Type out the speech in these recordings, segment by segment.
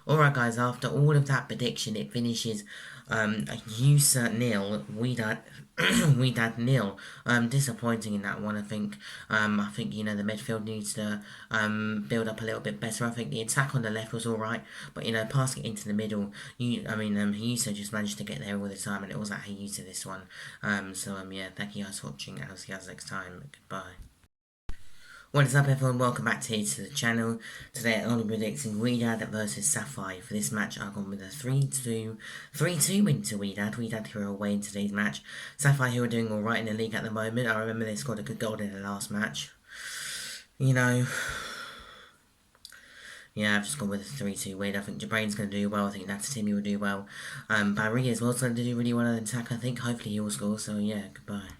Alright guys, after all of that prediction, it finishes USA nil, Wydad Wydad nil. Disappointing in that one, I think. I think, the midfield needs to build up a little bit better. I think the attack on the left was alright, but passing it into the middle, Hayusa just managed to get there all the time, and it was at Hayusa this one. Yeah, thank you guys for watching, and I'll see you guys next time. Goodbye. What is up everyone, welcome back to the channel. Today I'm only predicting Wydad versus Sapphire. For this match I've gone with a 3-2 win to Wydad. Wydad who are away in today's match. Sapphire who are doing alright in the league at the moment. I remember they scored a good goal in the last match. Yeah, I've just gone with a 3-2 win. I think Jabrain's going to do well. I think Natatimi will do well. Barry as well is going to do really well on the attack. I think hopefully he will score. So yeah, goodbye.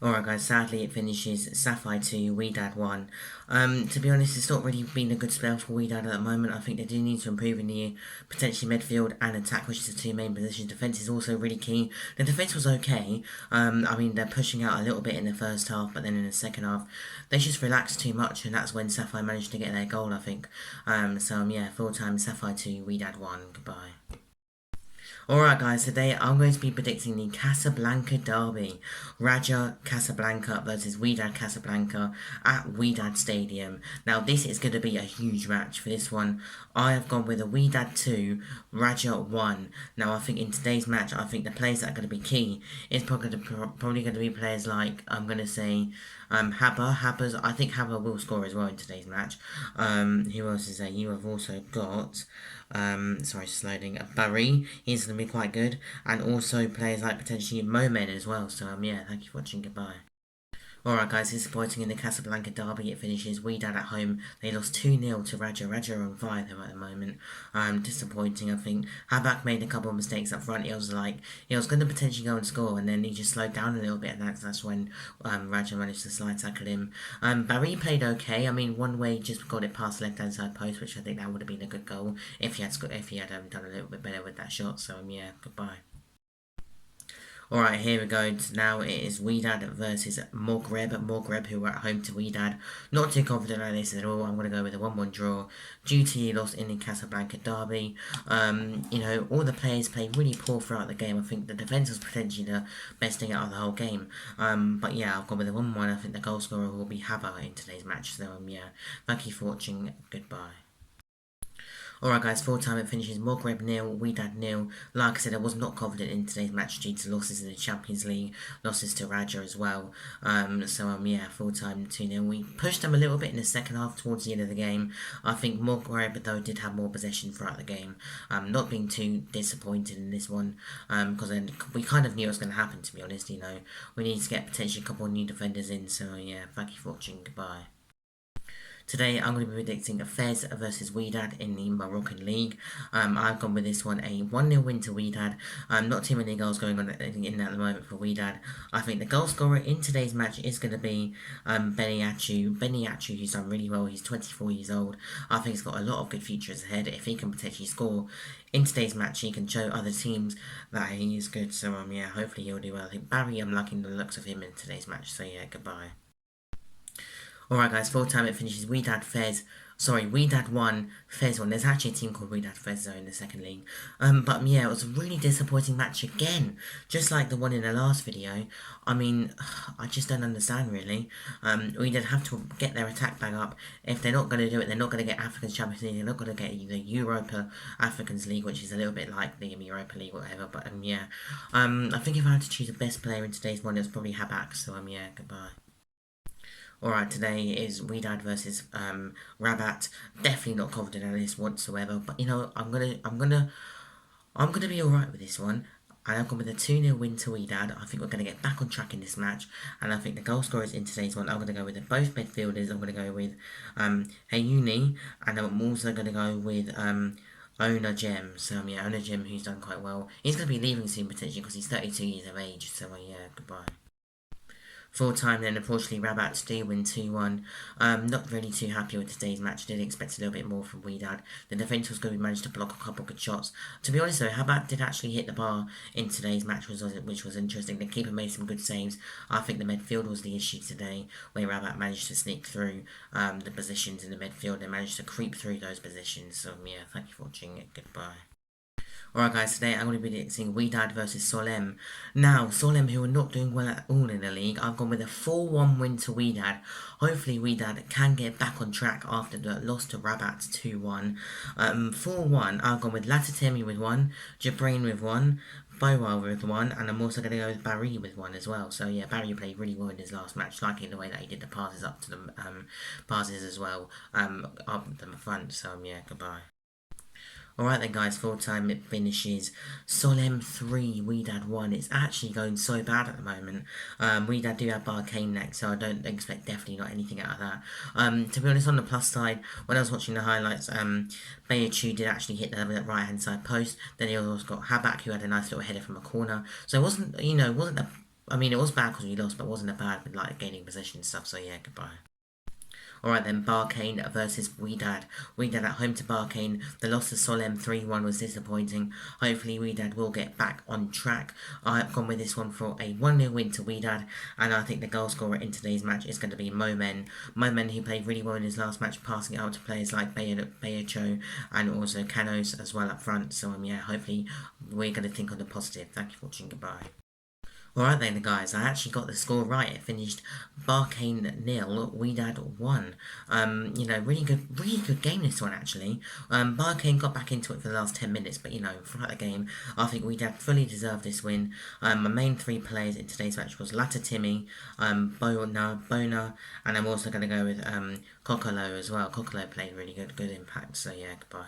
Alright guys, sadly it finishes Sapphire 2, Wydad 1. To be honest, it's not really been a good spell for Wydad at the moment. I think they do need to improve in the potentially midfield and attack, which is the two main positions. Defence is also really key. The defence was okay. They're pushing out a little bit in the first half, but then in the second half, they just relaxed too much, and that's when Sapphire managed to get their goal, I think. Yeah, full time Sapphire 2, Wydad 1. Goodbye. Alright guys, today I'm going to be predicting the Casablanca derby. Raja Casablanca versus Wydad Casablanca at Wydad Stadium. Now this is going to be a huge match for this one. I have gone with a Wydad 2, Raja 1. Now I think in today's match, I think the players that are going to be key is probably going to be players like, I'm going to say, Habba. I think Habba will score as well in today's match. Who else is there? You have also got, sorry, just loading. Barry, he's going to be quite good. And also players like potentially Momen as well. So, yeah, thank you for watching. Goodbye. Alright guys, disappointing in the Casablanca derby, it finishes Wydad at home. They lost 2-0 to Raja. Raja are on fire though at the moment. Disappointing, I think. Habak made a couple of mistakes up front. He was going to potentially go and score, and then he just slowed down a little bit, and that's when Raja managed to slide tackle him. Barry played okay. One way just got it past left hand side post, which I think that would have been a good goal if he had done a little bit better with that shot. So yeah, goodbye. Alright, here we go. Now it is Wydad versus Maghreb, who are at home to Wydad. Not too confident like this at all. I'm going to go with a 1-1 draw due to the loss in the Casablanca derby. All the players played really poor throughout the game. I think the defence was potentially the best thing out of the whole game. But yeah, I've gone with a 1-1. I think the goal scorer will be Habba in today's match. So yeah, thank you for watching. Goodbye. Alright guys, full time it finishes Maghreb 0, Wydad 0. Like I said, I was not confident in today's match due to losses in the Champions League, losses to Raja as well. Yeah, full time 2-0. We pushed them a little bit in the second half towards the end of the game. I think Maghreb though did have more possession throughout the game. Not being too disappointed in this one, because we kind of knew it was going to happen, to be honest. We need to get potentially a couple of new defenders in. So yeah, thank you for watching. Goodbye. Today I'm going to be predicting a Fez versus Wydad in the Moroccan League. I've gone with this one a 1-0 win to Wydad. Not too many goals going on in at the moment for Wydad. I think the goal scorer in today's match is going to be Beniachu, who's done really well. He's 24 years old. I think he's got a lot of good futures ahead. If he can potentially score in today's match, he can show other teams that he is good. So yeah, hopefully he'll do well. I think Barry, I'm liking the looks of him in today's match. So yeah, goodbye. Alright guys, full time it finishes Wydad 1, Fez 1. There's actually a team called Wydad Fez though in the second league. But yeah, it was a really disappointing match again. Just like the one in the last video. I just don't understand really. Wydad have to get their attack back up. If they're not going to do it, they're not going to get African Champions League. They're not going to get the Europa Africans League, which is a little bit like the Europa League or whatever. But yeah, I think if I had to choose the best player in today's one, it's probably Habak. So yeah, goodbye. Alright, today is Wydad versus Rabat. Definitely not confident in this whatsoever, but I'm gonna be alright with this one. And I've gone with a 2-0 win to Wydad. I think we're going to get back on track in this match. And I think the goal scorers in today's one, I'm going to go with both midfielders. I'm going to go with Heyuni. And I'm also going to go with Ona Gem. So yeah, Ona Gem, who's done quite well. He's going to be leaving soon potentially because he's 32 years of age. So yeah, goodbye. Full time then, unfortunately, Rabat do win 2-1. Not really too happy with today's match. Did expect a little bit more from Wydad. The defence was good. We managed to block a couple good shots. To be honest though, Rabat did actually hit the bar in today's match, which was interesting. The keeper made some good saves. I think the midfield was the issue today, where Rabat managed to sneak through the positions in the midfield and managed to creep through those positions. So yeah, thank you for watching it. Goodbye. Alright guys, today I'm going to be predicting Wydad versus Solem. Now, Solem, who are not doing well at all in the league, I've gone with a 4-1 win to Wydad. Hopefully Wydad can get back on track after the loss to Rabat 2-1. 4-1, I've gone with Latatemi with 1, Jabrain with 1, Boa with 1, and I'm also going to go with Barry with 1 as well. So yeah, Barry played really well in his last match, liking the way that he did the passes up to the passes as well, up to the front. So yeah, goodbye. Alright then guys, full time it finishes Solem 3, Wydad 1. It's actually going so bad at the moment. Wydad do have Barcane next, so I don't expect definitely not anything out of that. To be honest, on the plus side, when I was watching the highlights, Bayachu did actually hit the right hand side post. Then he also got Habak, who had a nice little header from a corner. So it wasn't, it wasn't a, I mean it was bad because we lost, but it wasn't a bad with like gaining possession and stuff, so yeah, goodbye. Alright then, Barcane versus Wydad. Wydad at home to Barcane. The loss to Solem 3-1 was disappointing. Hopefully Wydad will get back on track. I've gone with this one for a 1-0 win to Wydad, and I think the goal scorer in today's match is going to be Momen. Momen, who played really well in his last match, passing it out to players like Bayacho and also Canos as well up front. So yeah, hopefully we're going to think on the positive. Thank you for watching. Goodbye. Alright then guys, I actually got the score right. It finished Barcane 0, Wydad 1. Really good game this one actually. Barcane got back into it for the last 10 minutes, but throughout the game, I think Wydad fully deserved this win. My main 3 players in today's match was Latatimi, Bona, and I'm also going to go with Kokolo as well. Kokolo played really good impact, so yeah, goodbye.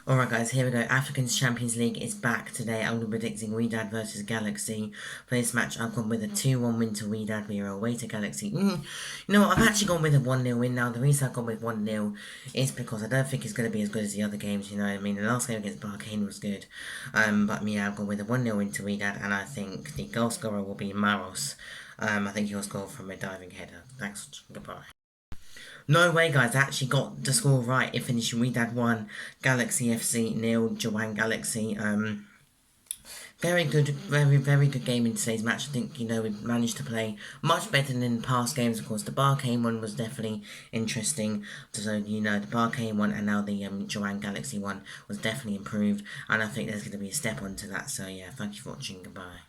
Alright guys, here we go. Africans Champions League is back today. I'm predicting Wydad versus Galaxy. For this match, I've gone with a 2-1 win to Wydad. We are away to Galaxy. You know what, I've actually gone with a 1-0 win now. The reason I've gone with 1-0 is because I don't think it's going to be as good as the other games, you know what I mean? The last game against Barcane was good. But yeah, I've gone with a 1-0 win to Wydad, and I think the goal scorer will be Maros. I think he'll score from a diving header. Thanks, goodbye. No way, guys, I actually got the score right. It finished Wydad 1, Galaxy FC 0, Joanne Galaxy. Very good, very good game in today's match. I think, we managed to play much better than in past games. Of course, the Barcane one was definitely interesting. So, the Barcane one and now the Joanne Galaxy one was definitely improved. And I think there's going to be a step onto that. So, yeah, thank you for watching. Goodbye.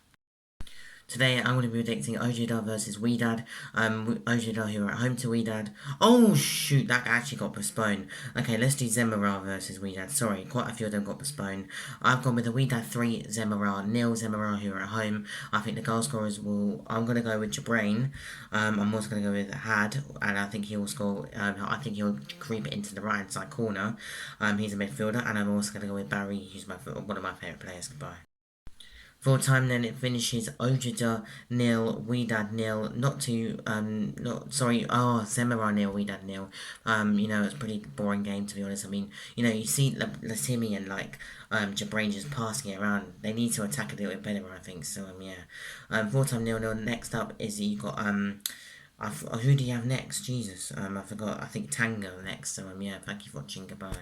Today I'm going to be predicting Wydad versus Wydad. Wydad who are at home to Wydad. Oh shoot, that actually got postponed. Okay, let's do Zemara versus Wydad. Sorry, quite a few of them got postponed. I've gone with the Wydad 3, Zemara 0, Zemara who are at home. I think the goal scorers will, I'm going to go with Jabrain. I'm also going to go with Had, and I think he will score, I think he'll creep it into the right hand side corner. He's a midfielder, and I'm also going to go with Barry, who's one of my favourite players. Goodbye. Full time then it finishes Ojeda 0, Wydad 0, Zemara 0, Wydad 0. It's a pretty boring game to be honest. I mean, you see Latimi and Jabrain just passing it around. They need to attack a little bit better, I think. So yeah. Full time 0-0. Next up is you got who do you have next? Jesus, I forgot. I think Tango next. So yeah, thank you for watching. Goodbye.